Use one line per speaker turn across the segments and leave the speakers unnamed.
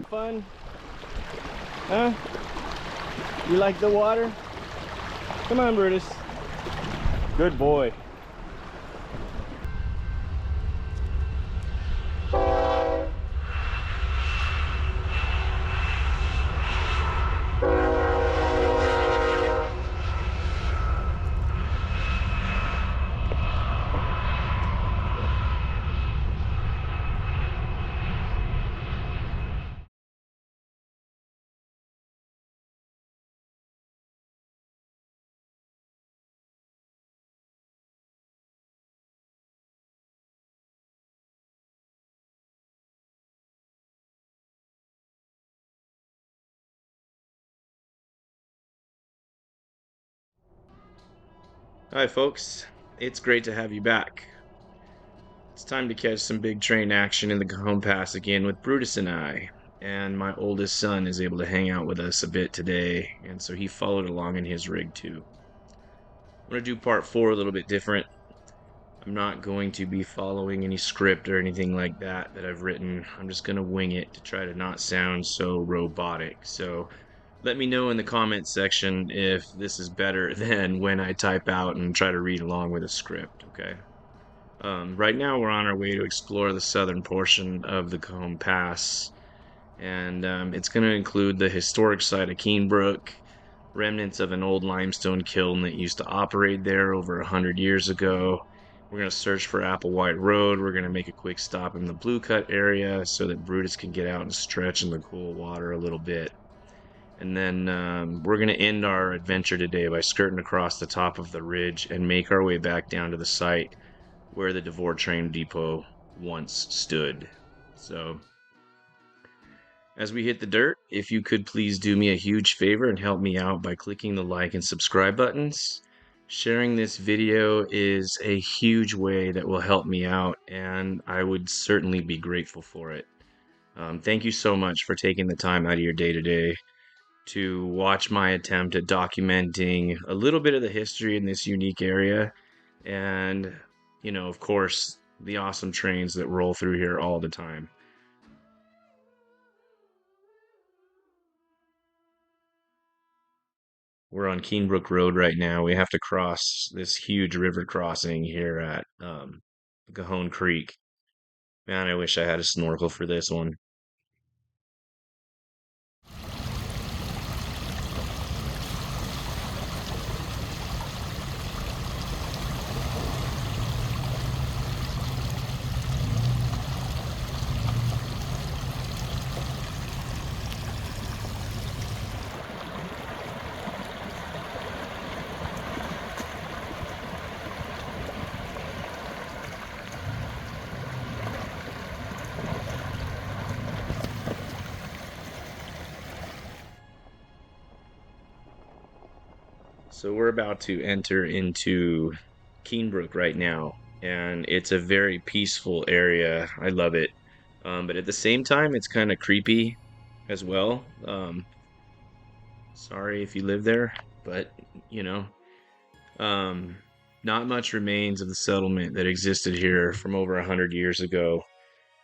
fun? Huh? You like the water? Come on, Brutus. Good boy. Hi, folks. It's great to have you back. It's time to catch some big train action in the Cajon Pass again with Brutus and I. And my oldest son is able to hang out with us a bit today, and so he followed along in his rig too. I'm going to do part 4 a little bit different. I'm not going to be following any script or anything like that I've written. I'm just going to wing it to try to not sound so robotic. So let me know in the comments section if this is better than when I type out and try to read along with a script, okay? Right now we're on our way to explore the southern portion of the Cajon Pass, and it's going to include the historic site of Keenbrook, remnants of an old limestone kiln that used to operate there over 100 years ago. We're going to search for Applewhite Road. We're going to make a quick stop in the Blue Cut area so that Brutus can get out and stretch in the cool water a little bit. And then we're going to end our adventure today by skirting across the top of the ridge and make our way back down to the site where the Devore train depot once stood. So, as we hit the dirt, if you could please do me a huge favor and help me out by clicking the like and subscribe buttons. Sharing this video is a huge way that will help me out, and I would certainly be grateful for it. Thank you so much for taking the time out of your day today to watch my attempt at documenting a little bit of the history in this unique area, and, of course, the awesome trains that roll through here all the time. We're on Keen Brook Road right now. We have to cross this huge river crossing here at Cajon Creek. Man, I wish I had a snorkel for this one. So we're about to enter into Keenbrook right now, and it's a very peaceful area. I love it. But at the same time, it's kind of creepy as well. Sorry if you live there, but you know, um, not much remains of the settlement that existed here from over 100 years ago.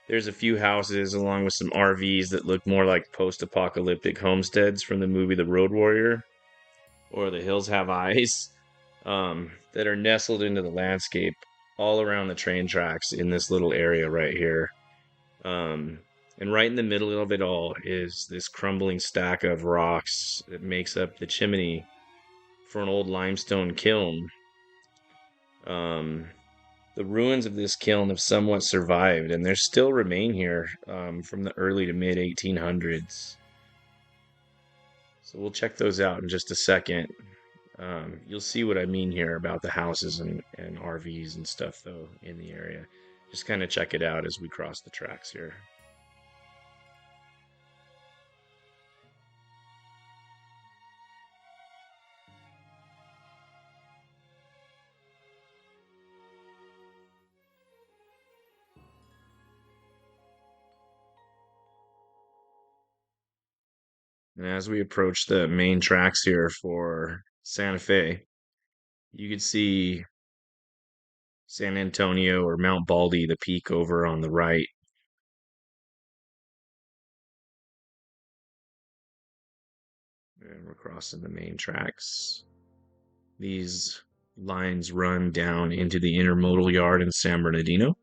There's a few houses along with some RVs that look more like post-apocalyptic homesteads from the movie The Road Warrior or The Hills Have Eyes, that are nestled into the landscape all around the train tracks in this little area right here. Um, and right in the middle of it all is this crumbling stack of rocks that makes up the chimney for an old limestone kiln. Um, the ruins of this kiln have somewhat survived, and they still remain here from the early to mid 1800s. So we'll check those out in just a second. You'll see what I mean here about the houses and RVs and stuff, though, in the area. Just kind of check it out as we cross the tracks here. And as we approach the main tracks here for Santa Fe, you can see San Antonio or Mount Baldy, the peak over on the right. And we're crossing the main tracks. These lines run down into the intermodal yard in San Bernardino.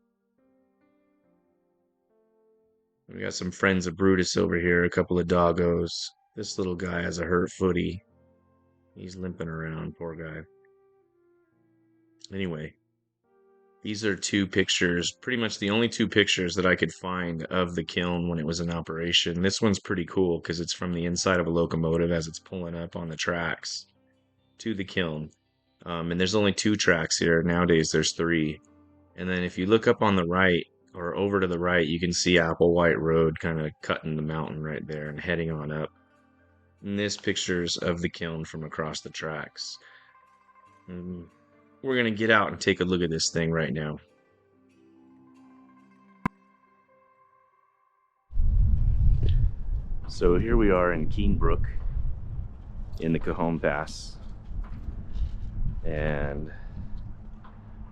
We got some friends of Brutus over here, a couple of doggos. This little guy has a hurt footy. He's limping around, poor guy. Anyway, these are two pictures, pretty much the only two pictures that I could find of the kiln when it was in operation. This one's pretty cool because it's from the inside of a locomotive as it's pulling up on the tracks to the kiln. And there's only two tracks here. Nowadays, there's three. And then if you look up on the right, or over to the right, you can see Applewhite Road kind of cutting the mountain right there and heading on up. And this picture's of the kiln from across the tracks. And we're going to get out and take a look at this thing right now. So here we are in Keenbrook in the Cajon Pass. And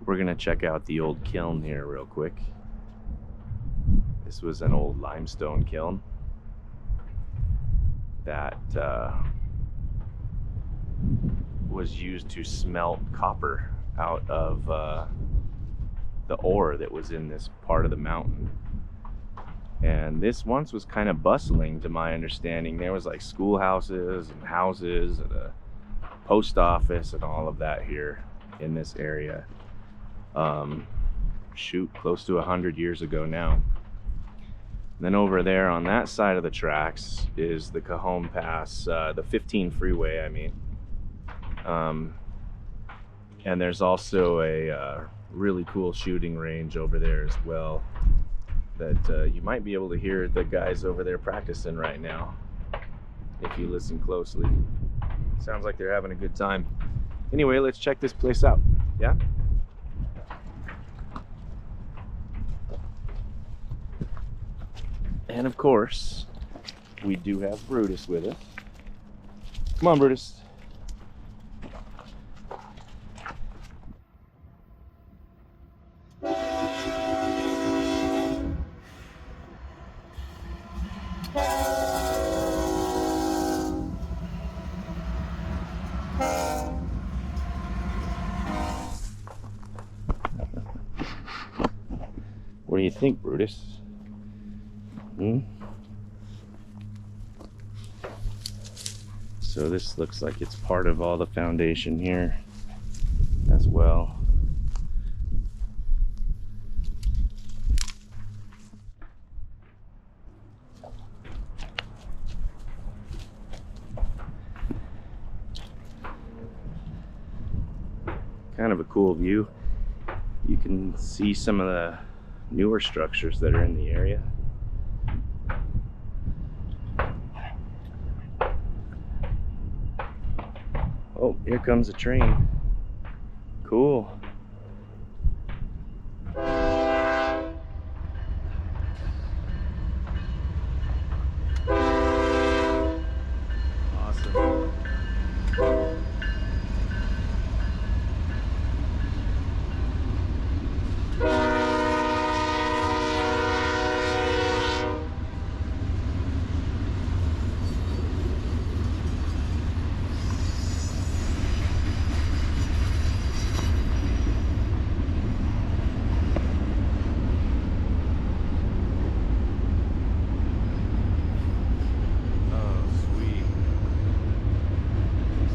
we're going to check out the old kiln here real quick. This was an old limestone kiln that was used to smelt copper out of the ore that was in this part of the mountain. And this once was kind of bustling, to my understanding. There was like schoolhouses and houses and a post office and all of that here in this area. Shoot, close to 100 years ago now. Then over there on that side of the tracks is the Cajon Pass, the 15 freeway, I mean. And there's also a really cool shooting range over there as well that you might be able to hear the guys over there practicing right now if you listen closely. Sounds like they're having a good time. Anyway, let's check this place out. Yeah? And of course, we do have Brutus with us. Come on, Brutus. What do you think, Brutus? So this looks like it's part of all the foundation here as well. Kind of a cool view. You can see some of the newer structures that are in the area. Oh, here comes a train. Cool. Awesome.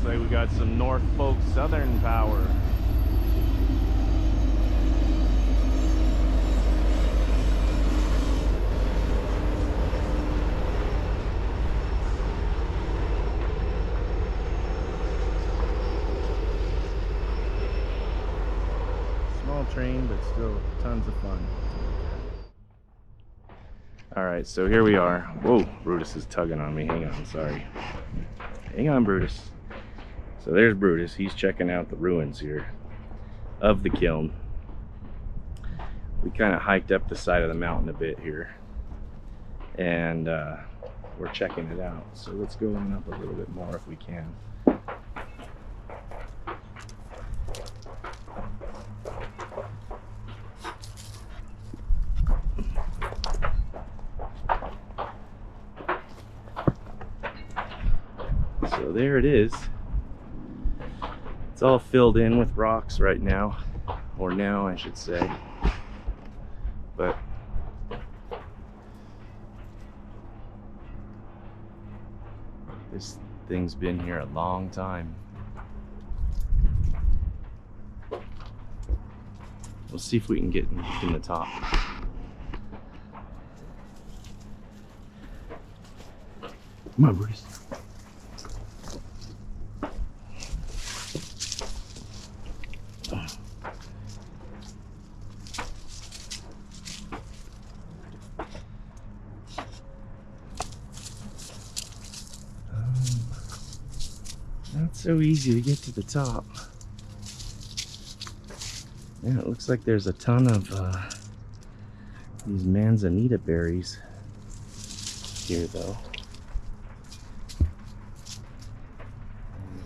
We got some Norfolk Southern power. Small train, but still tons of fun. Alright, so here we are. Whoa, Brutus is tugging on me. Hang on, sorry. Hang on, Brutus. So there's Brutus. He's checking out the ruins here of the kiln. We kind of hiked up the side of the mountain a bit here, and we're checking it out. So let's go on up a little bit more if we can.
So there it is. It's all filled in with rocks right now, or now I should say. But this thing's been here a long time. We'll see if we can get in the top. Come on, Brutus. Not so easy to get to the top. Yeah, it looks like there's a ton of these manzanita berries here, though. And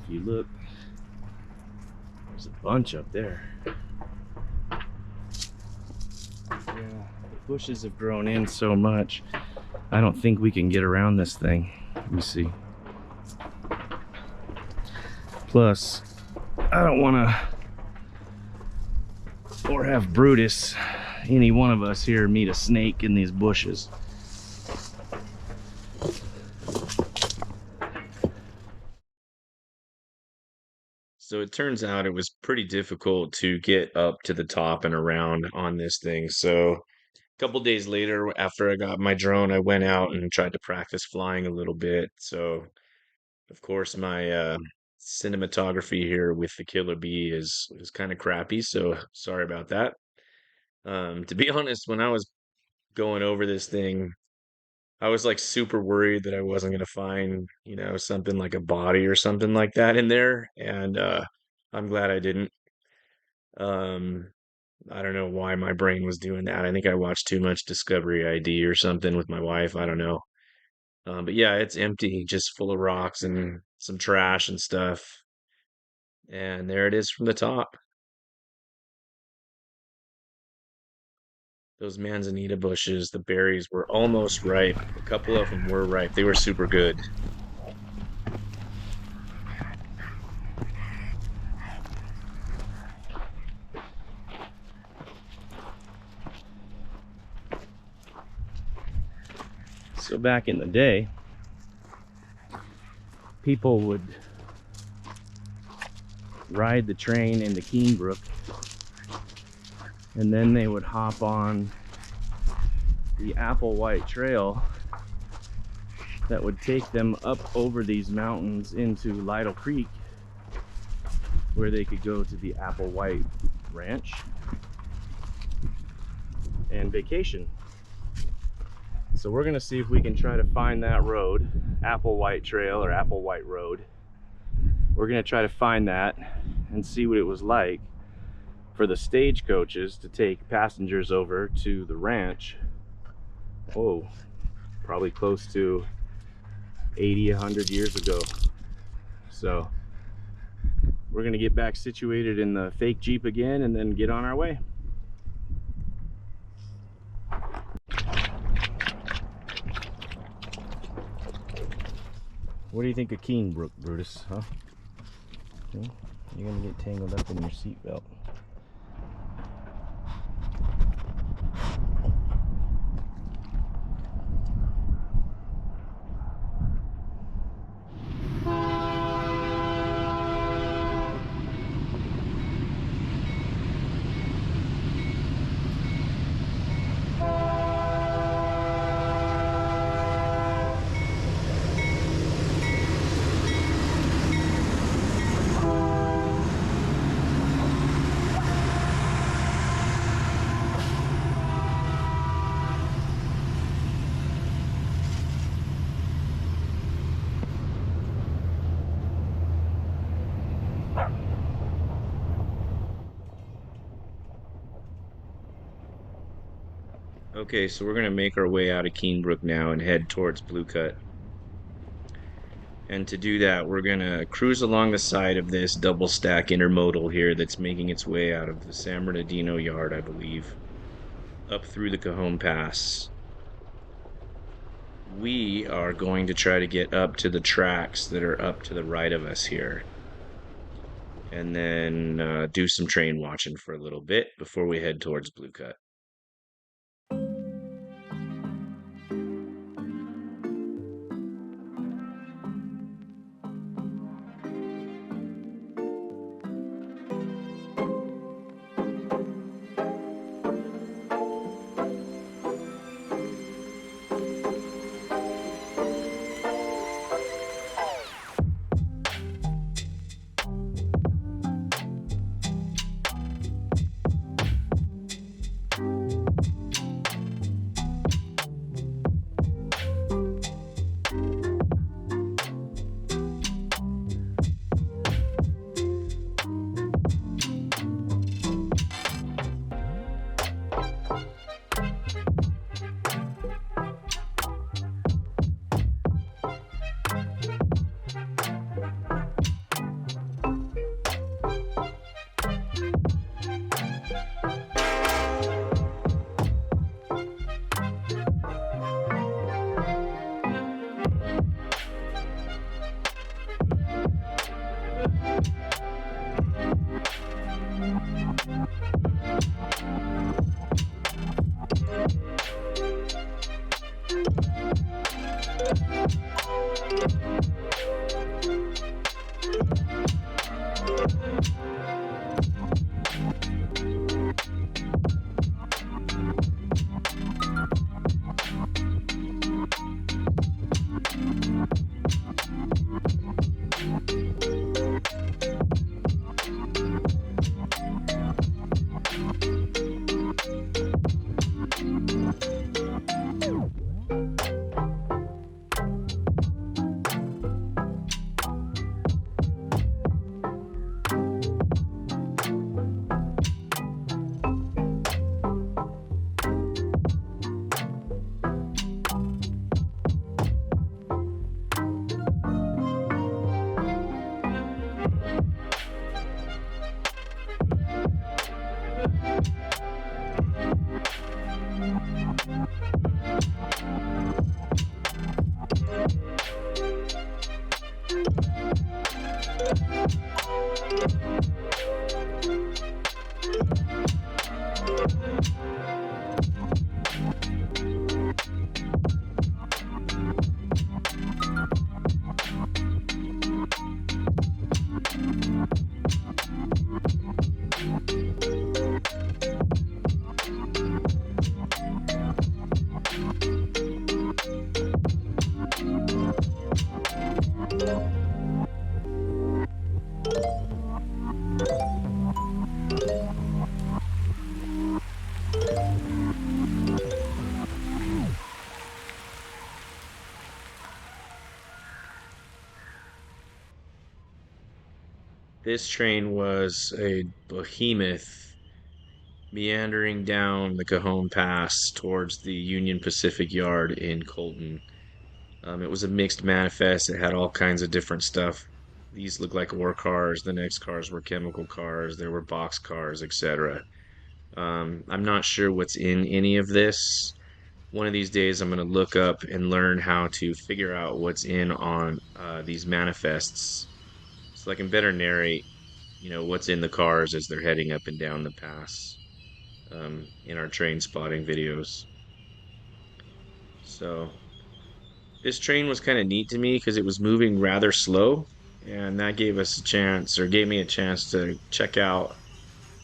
if you look, there's a bunch up there. Yeah, the bushes have grown in so much, I don't think we can get around this thing. Let me see. Plus, I don't want to, or have Brutus, any one of us here, meet a snake in these bushes.
So it turns out it was pretty difficult to get up to the top and around on this thing. So a couple days later, after I got my drone, I went out and tried to practice flying a little bit. So of course my cinematography here with the Killer Bee is kind of crappy, so sorry about that. To be honest, when I was going over this thing, I was like super worried that I wasn't gonna find, something like a body or something like that in there, and I'm glad I didn't. Um, I don't know why my brain was doing that. I think I watched too much Discovery ID or something with my wife. I don't know. But yeah, it's empty, just full of rocks and some trash and stuff. And there it is from the top. Those manzanita bushes, the berries were almost ripe. A couple of them were ripe. They were super good.
So back in the day, people would ride the train into Keenbrook, and then they would hop on the Applewhite Trail that would take them up over these mountains into Lytle Creek, where they could go to the Applewhite Ranch and vacation. So we're gonna see if we can try to find that road, Applewhite Trail or Applewhite Road. We're gonna try to find that and see what it was like for the stagecoaches to take passengers over to the ranch. Oh, probably close to 80, 100 years ago. So we're gonna get back situated in the fake Jeep again and then get on our way. What do you think of Keenbrook, Brutus, huh? Okay. You're gonna get tangled up in your seatbelt.
Okay, so we're gonna make our way out of Keenbrook now and head towards Blue Cut. And to do that, we're gonna cruise along the side of this double stack intermodal here that's making its way out of the San Bernardino yard, I believe, up through the Cajon Pass. we are going to try to get up to the tracks that are up to the right of us here, and then do some train watching for a little bit before we head towards Blue Cut. This train was a behemoth meandering down the Cajon Pass towards the Union Pacific Yard in Colton. It was a mixed manifest. It had all kinds of different stuff. These looked like ore cars. The next cars were chemical cars. There were box cars, etc. I'm not sure what's in any of this. One of these days, I'm going to look up and learn how to figure out what's in on these manifests so I can better narrate, what's in the cars as they're heading up and down the pass in our train spotting videos. So this train was kind of neat to me because it was moving rather slow, and that gave us a chance, or gave me a chance to check out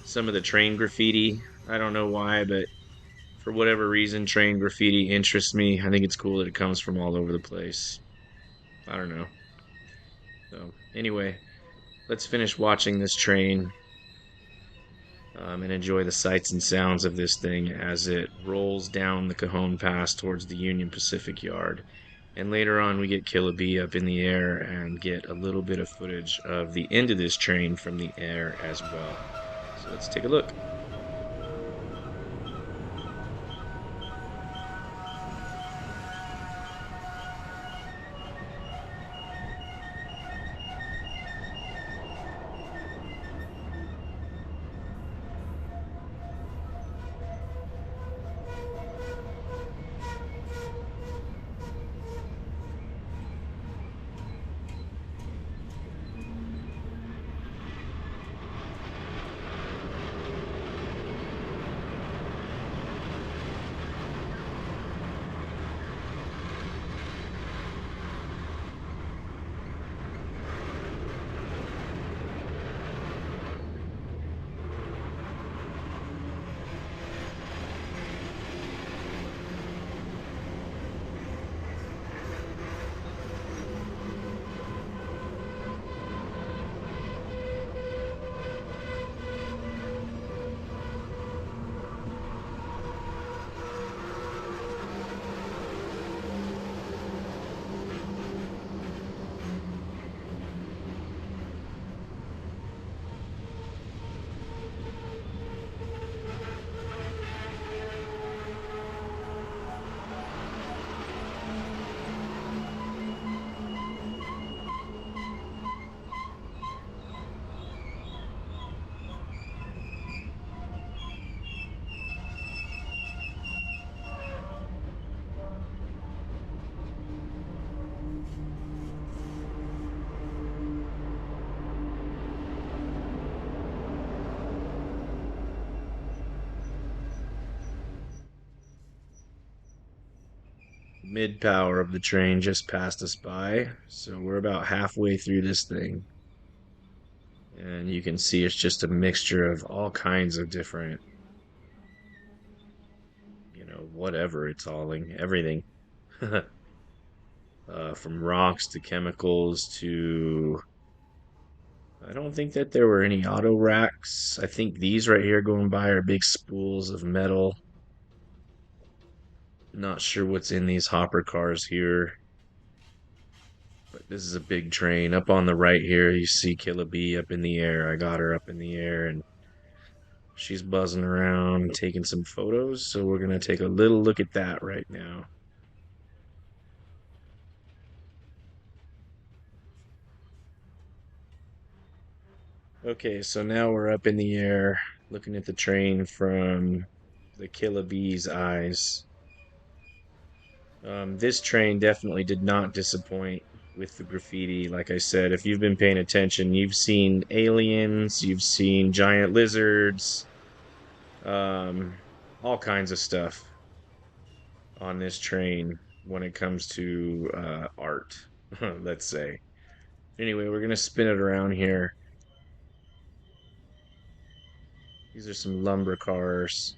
some of the train graffiti. I don't know why, but for whatever reason, train graffiti interests me. I think it's cool that it comes from all over the place. I don't know. So, anyway, let's finish watching this train and enjoy the sights and sounds of this thing as it rolls down the Cajon Pass towards the Union Pacific Yard. And later on, we get Killabee up in the air and get a little bit of footage of the end of this train from the air as well. So let's take a look. Mid power of the train just passed us by, so we're about halfway through this thing. And you can see it's just a mixture of all kinds of different, whatever it's hauling, everything. From rocks to chemicals to. I don't think that there were any auto racks. I think these right here going by are big spools of metal. Not sure what's in these hopper cars here. But this is a big train. Up on the right here, you see Killa Bee up in the air. I got her up in the air and she's buzzing around taking some photos. So we're going to take a little look at that right now. Okay, so now we're up in the air looking at the train from the Killa Bee's eyes. This train definitely did not disappoint with the graffiti. Like I said, if you've been paying attention, you've seen aliens, you've seen giant lizards, um, all kinds of stuff on this train when it comes to art, let's say. Anyway, we're gonna spin it around here. These are some lumber cars.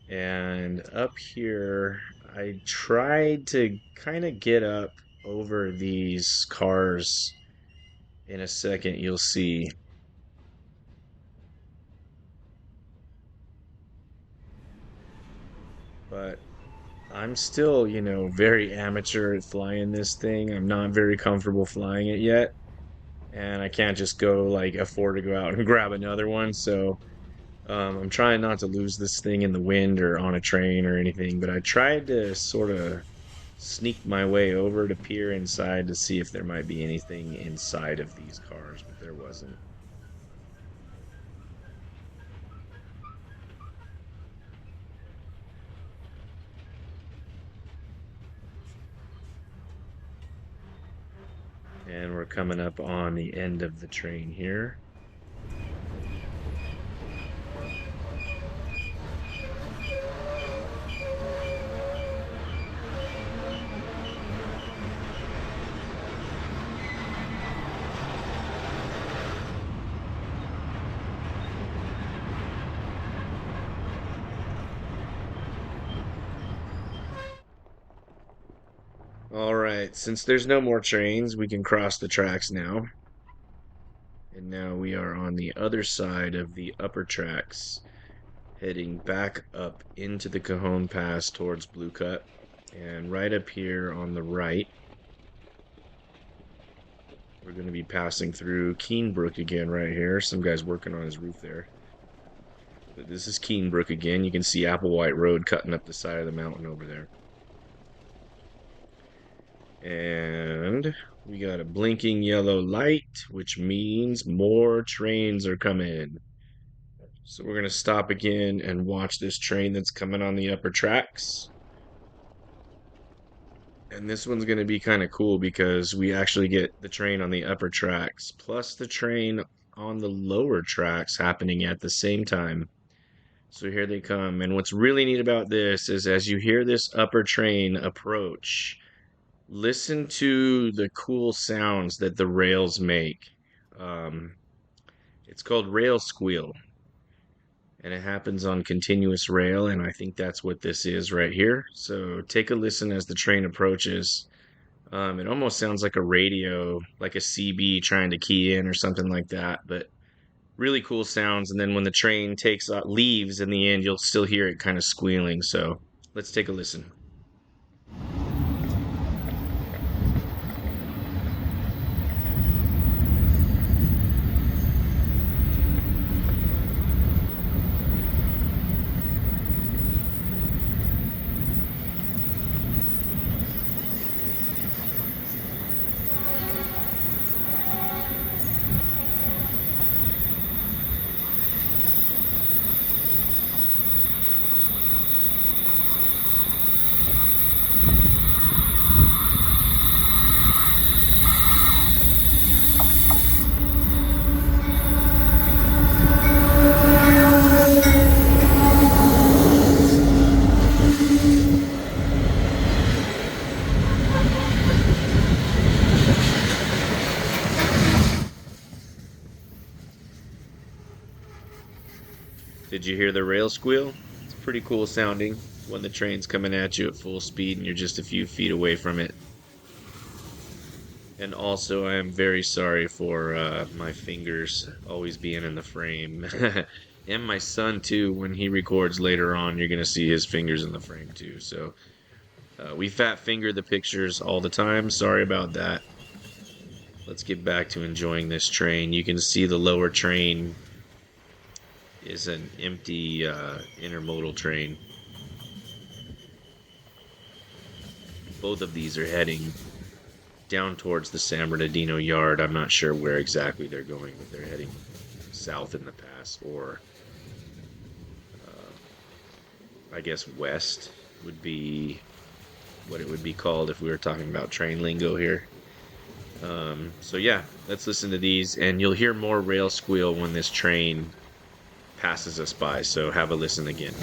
And up here, I tried to kind of get up over these cars. In a second, you'll see. But I'm still, very amateur at flying this thing. I'm not very comfortable flying it yet. And I can't just go, like, afford to go out and grab another one. So I'm trying not to lose this thing in the wind or on a train or anything. But I tried to sort of sneak my way over to peer inside to see if there might be anything inside of these cars, but there wasn't. And we're coming up on the end of the train here. All right, since there's no more trains, we can cross the tracks now. And now we are on the other side of the upper tracks, heading back up into the Cajon Pass towards Blue Cut. And right up here on the right, we're going to be passing through Keenbrook again right here. Some guy's working on his roof there. But this is Keenbrook again. You can see Applewhite Road cutting up the side of the mountain over there. And we got a blinking yellow light, which means more trains are coming. So we're going to stop again and watch this train that's coming on the upper tracks. And this one's going to be kind of cool because we actually get the train on the upper tracks plus the train on the lower tracks happening at the same time. So here they come. And what's really neat about this is as you hear this upper train approach, listen to the cool sounds that the rails make. It's called rail squeal, and it happens on continuous rail, and I think that's what this is right here. So take a listen as the train approaches. It almost sounds like a radio, like a CB trying to key in or something like that, but really cool sounds. And then when the train leaves in the end, you'll still hear it kind of squealing. So let's take a listen. Did you hear the rail squeal? It's pretty cool sounding when the train's coming at you at full speed and you're just a few feet away from it. And also, I am very sorry for my fingers always being in the frame. And my son, too, when he records later on, you're going to see his fingers in the frame, too. So we fat finger the pictures all the time. Sorry about that. Let's get back to enjoying this train. You can see the lower train is an empty intermodal train. Both of these are heading down towards the San Bernardino yard. I'm not sure where exactly they're going, but they're heading south in the pass, or I guess west would be what it would be called if we were talking about train lingo here. So yeah, let's listen to these, and you'll hear more rail squeal when this train passes us by, so have a listen again.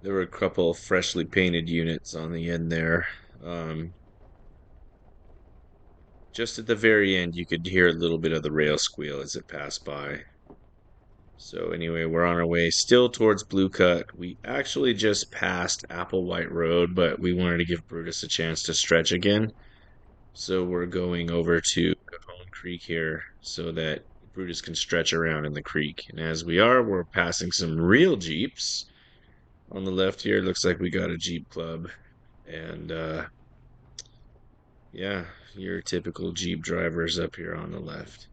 There were a couple of freshly painted units on the end there. Um, just at the very end, you could hear a little bit of the rail squeal as it passed by. So anyway, we're on our way still towards Blue Cut. We actually just passed Applewhite Road, but we wanted to give Brutus a chance to stretch again. So we're going over to Cajon Creek here so that Brutus can stretch around in the creek. And as we are, we're passing some real Jeeps. On the left here, looks like we got a Jeep Club. And yeah, your typical Jeep drivers up here on the left.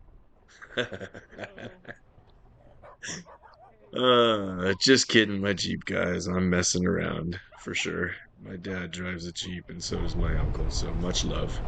Just kidding, my Jeep guys. I'm messing around for sure. My dad drives a Jeep, and so does my uncle, so much love.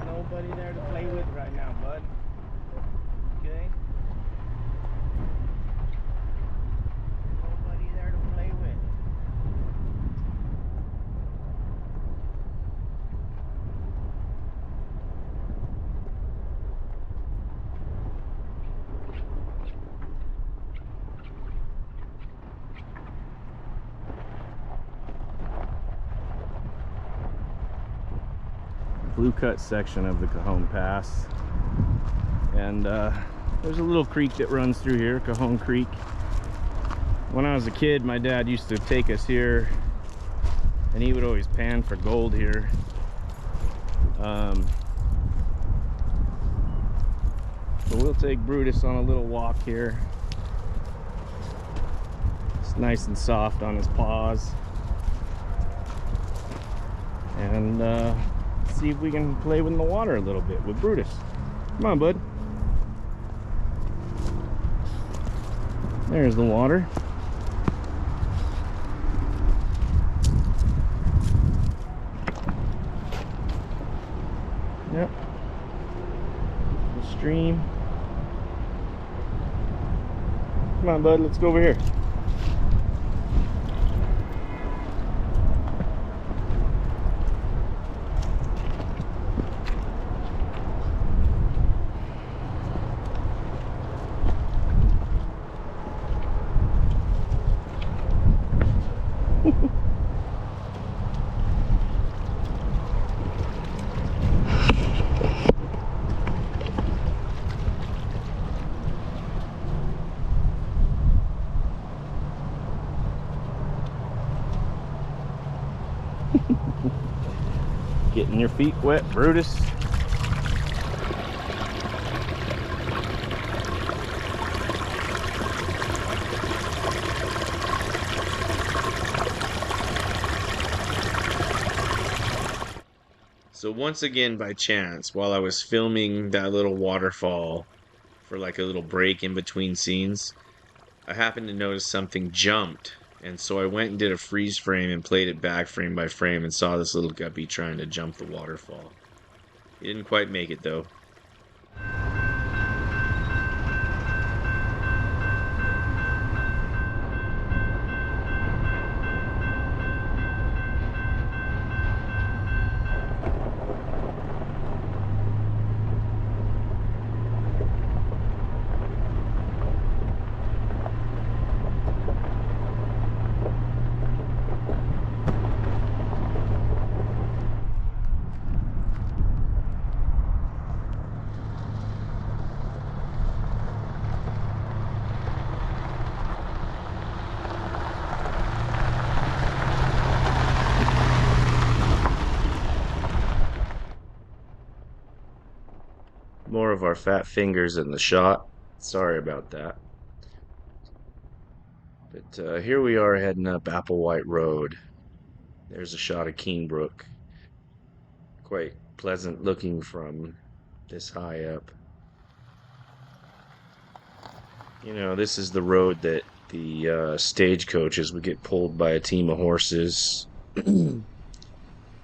Nobody there to play with right now, bud. Okay? Nobody there to play with. Blue Cut section of the Cajon Pass, and there's a little creek that runs through here, Cajon Creek. When I was a kid, my dad used to take us here, and he would always pan for gold here. So we'll take Brutus on a little walk here. It's nice and soft on his paws. And see if we can play with the water a little bit with Brutus. Come on, bud. There's the water. Yep. The stream. Come on, bud, let's go over here. Getting your feet wet, Brutus.
So once again, by chance, while I was filming that little waterfall for like a little break in between scenes, I happened to notice something jumped. And so I went and did a freeze frame and played it back frame by frame and saw this little guppy trying to jump the waterfall. He didn't quite make it though. More of our fat fingers in the shot. Sorry about that. But here we are heading up Applewhite Road. There's a shot of Keenbrook. Quite pleasant looking from this high up. You know, this is the road that the stagecoaches would get pulled by a team of horses.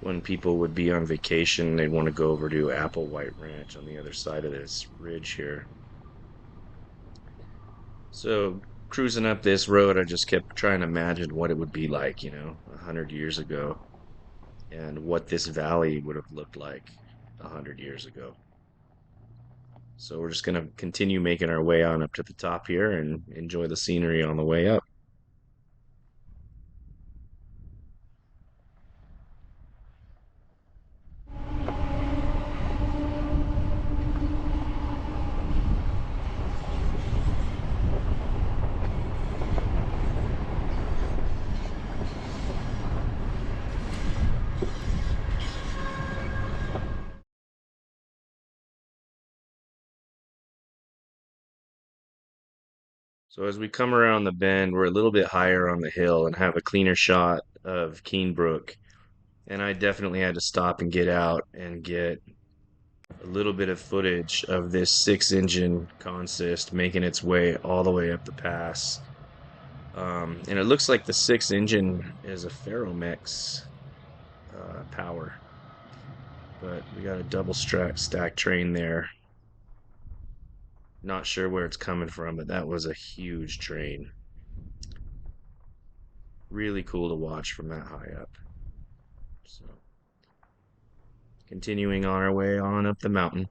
When people would be on vacation, they'd want to go over to Applewhite Ranch on the other side of this ridge here. So cruising up this road, I just kept trying to imagine what it would be like, 100 years ago, and what this valley would have looked like 100 years ago. So we're just gonna continue making our way on up to the top here and enjoy the scenery on the way up. So as we come around the bend, we're a little bit higher on the hill and have a cleaner shot of Keen Brook. And I definitely had to stop and get out and get a little bit of footage of this six engine consist making its way all the way up the pass. And it looks like the six engine is a Ferromex power, but we got a double stack train there. Not sure where it's coming from, but that was a huge train. Really cool to watch from that high up. So, continuing on our way on up the mountain.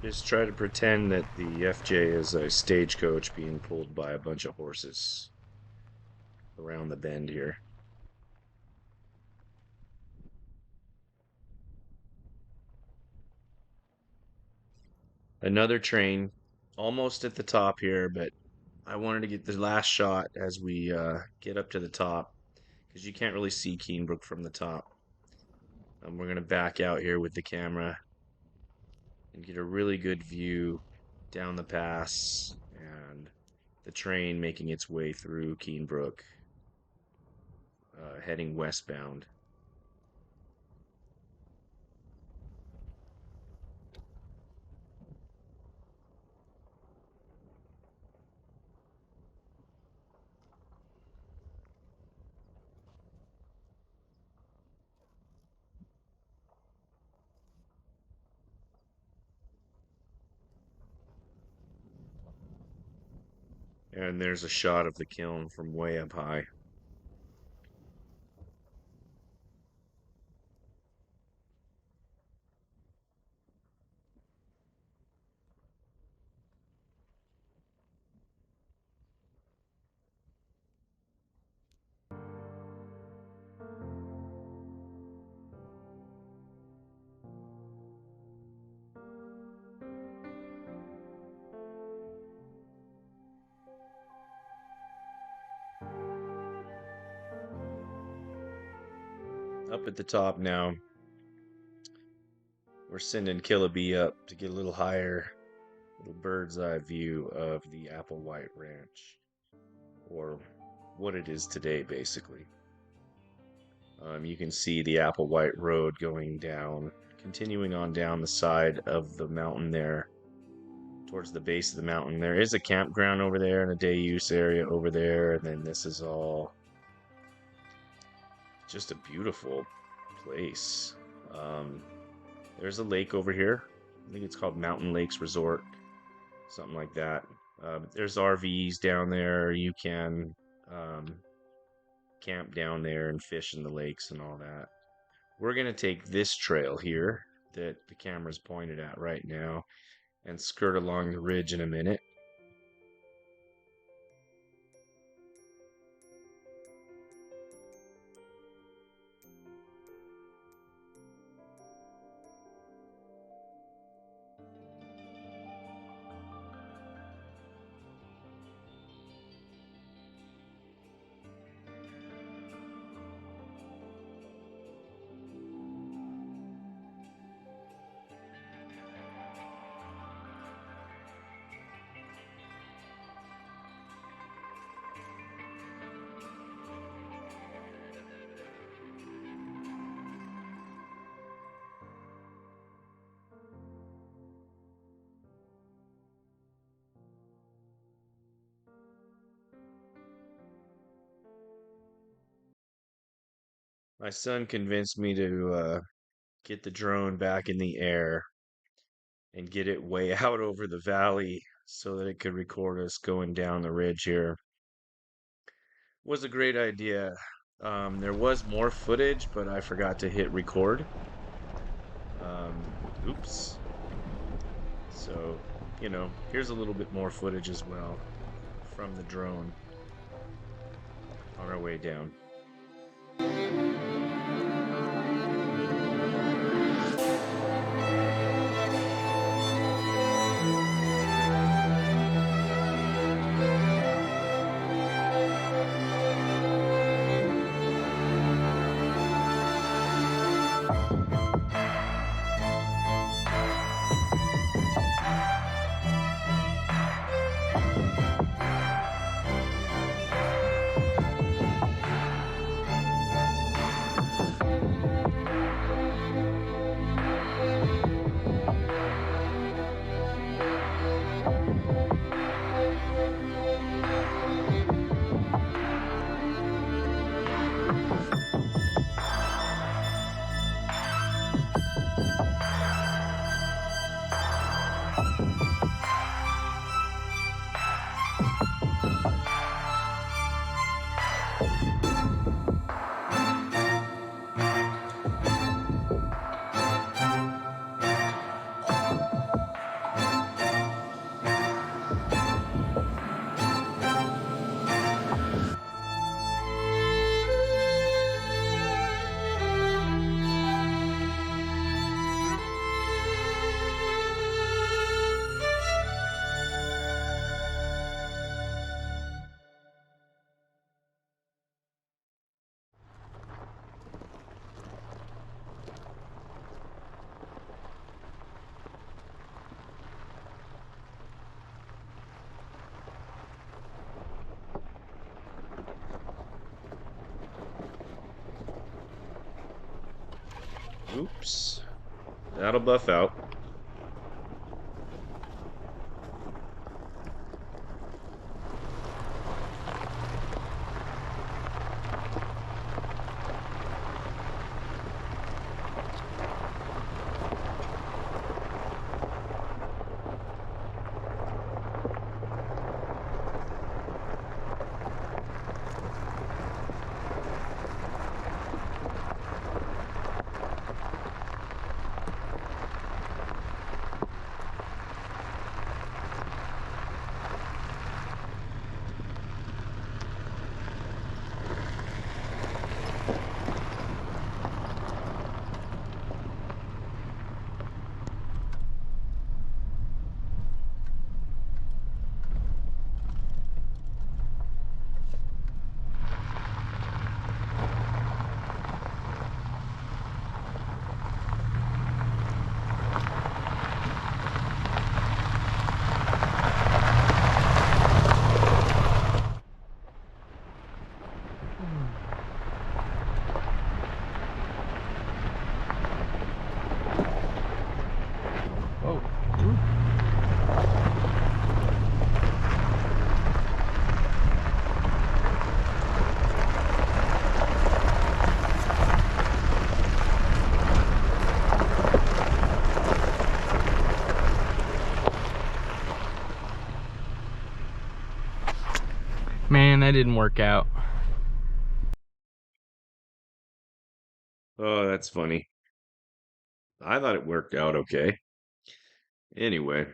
Just try to pretend that the FJ is a stagecoach being pulled by a bunch of horses around the bend here. Another train almost at the top here, but I wanted to get the last shot as we get up to the top because you can't really see Keenbrook from the top. We're going to back out here with the camera and get a really good view down the pass and the train making its way through Keenbrook, heading westbound. And there's a shot of the kiln from way up high. Up at the top now, we're sending Killabee up to get a little higher, little bird's eye view of the Applewhite Ranch, or what it is today, basically. You can see the Applewhite Road going down, continuing on down the side of the mountain there, towards the base of the mountain. There is a campground over there and a day use area over there, and then this is all just a beautiful place. There's a lake over here. I think it's called Mountain Lakes Resort, something like that. There's RVs down there. You can camp down there and fish in the lakes and all that. We're going to take this trail here that the camera's pointed at right now and skirt along the ridge in a minute. My son convinced me to get the drone back in the air and get it way out over the valley so that it could record us going down the ridge here. Was a great idea. There was more footage, but I forgot to hit record. Oops. So, here's a little bit more footage as well from the drone on our way down. steps. That'll buff out.
Oh. Man, that didn't work out.
Oh, that's funny. I thought it worked out okay. Anyway,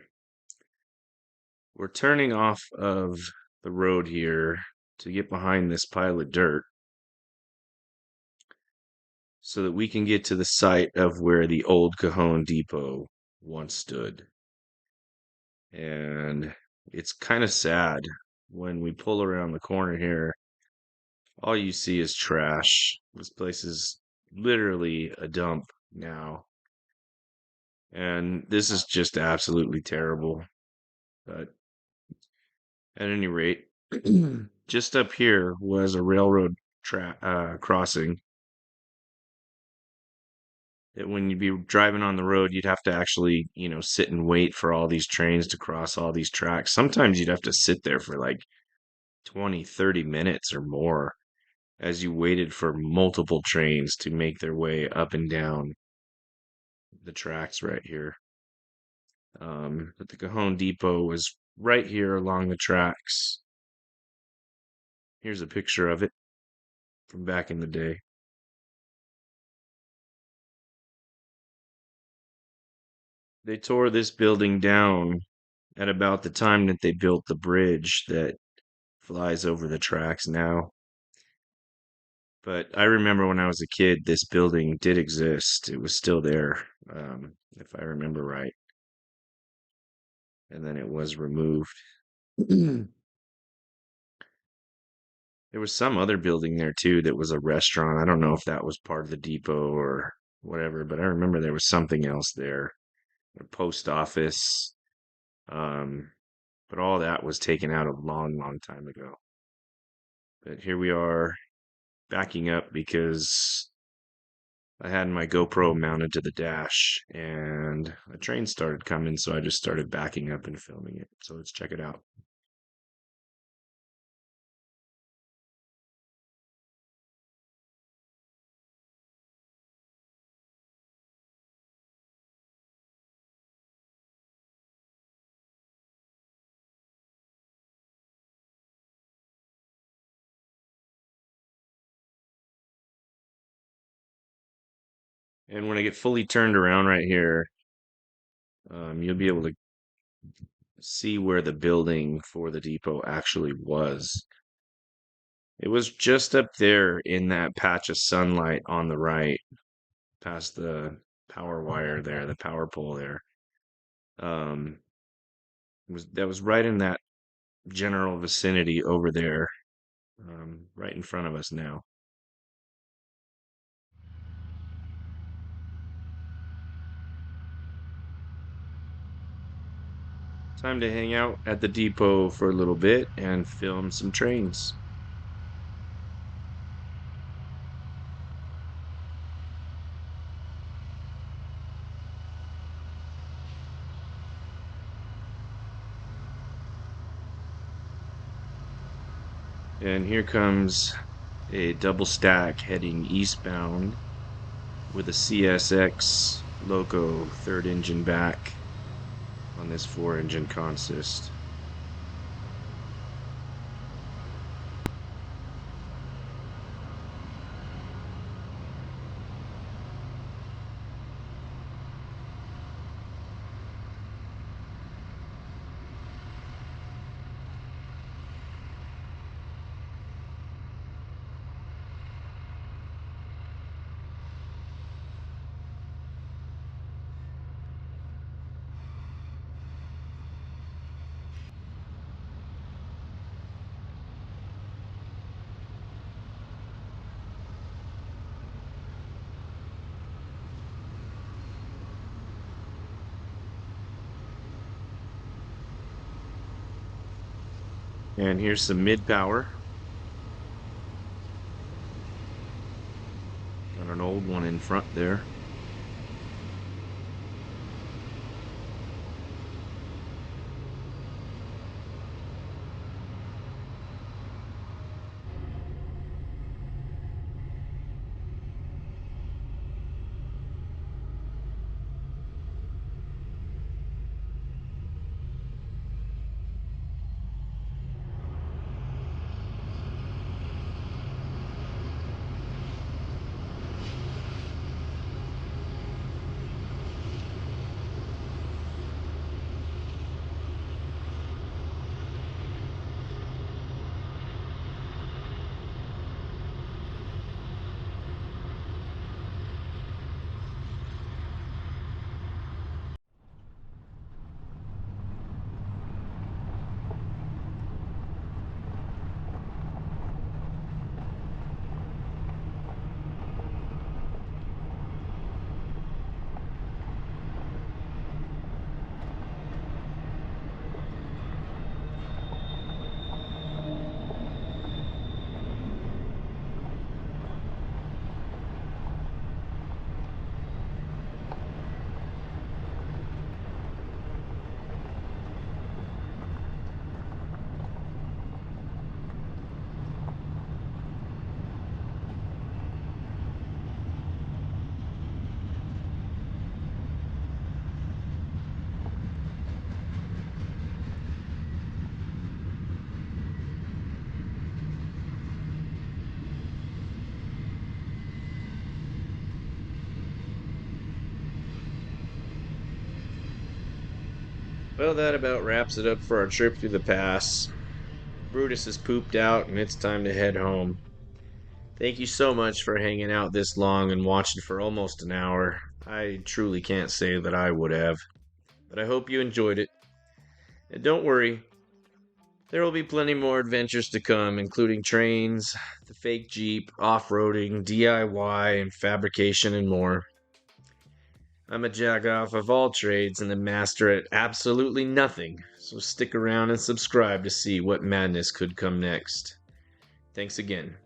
we're turning off of the road here to get behind this pile of dirt so that we can get to the site of where the old Cajon Depot once stood. And it's kind of sad when we pull around the corner here, all you see is trash. This place is literally a dump now. And this is just absolutely terrible. But at any rate, just up here was a railroad crossing that when you'd be driving on the road, you'd have to actually, sit and wait for all these trains to cross all these tracks. Sometimes you'd have to sit there for like 20, 30 minutes or more as you waited for multiple trains to make their way up and down the tracks right here. But the Cajon Depot was right here along the tracks. Here's a picture of it from back in the day. They tore this building down at about the time that they built the bridge that flies over the tracks now. But I remember when I was a kid, this building did exist. It was still there, if I remember right. And then it was removed. There was some other building there too that was a restaurant. I don't know if that was part of the depot or whatever, but I remember there was something else there. A post office. Um, but all that was taken out a long, long time ago. But here we are backing up because I had my GoPro mounted to the dash and a train started coming, so I just started backing up and filming it. So let's check it out. And when I get fully turned around right here, you'll be able to see where the building for the depot actually was. It was just up there in that patch of sunlight on the right, past the power wire there, the power pole there. Um, that was right in that general vicinity over there, right in front of us now. Time to hang out at the depot for a little bit and film some trains. And here comes a double stack heading eastbound with a CSX loco third engine back on this 4-engine consist. And here's some mid power got an old one in front there. Well, that about wraps it up for our trip through the pass. Brutus is pooped out and it's time to head home. Thank you so much for hanging out this long and watching for almost an hour. I truly can't say that I would have, but I hope you enjoyed it. And don't worry, there will be plenty more adventures to come, including trains, the fake Jeep, off-roading, DIY, and fabrication and more. I'm a jack-off of all trades and the master at absolutely nothing, so stick around and subscribe to see what madness could come next. Thanks again.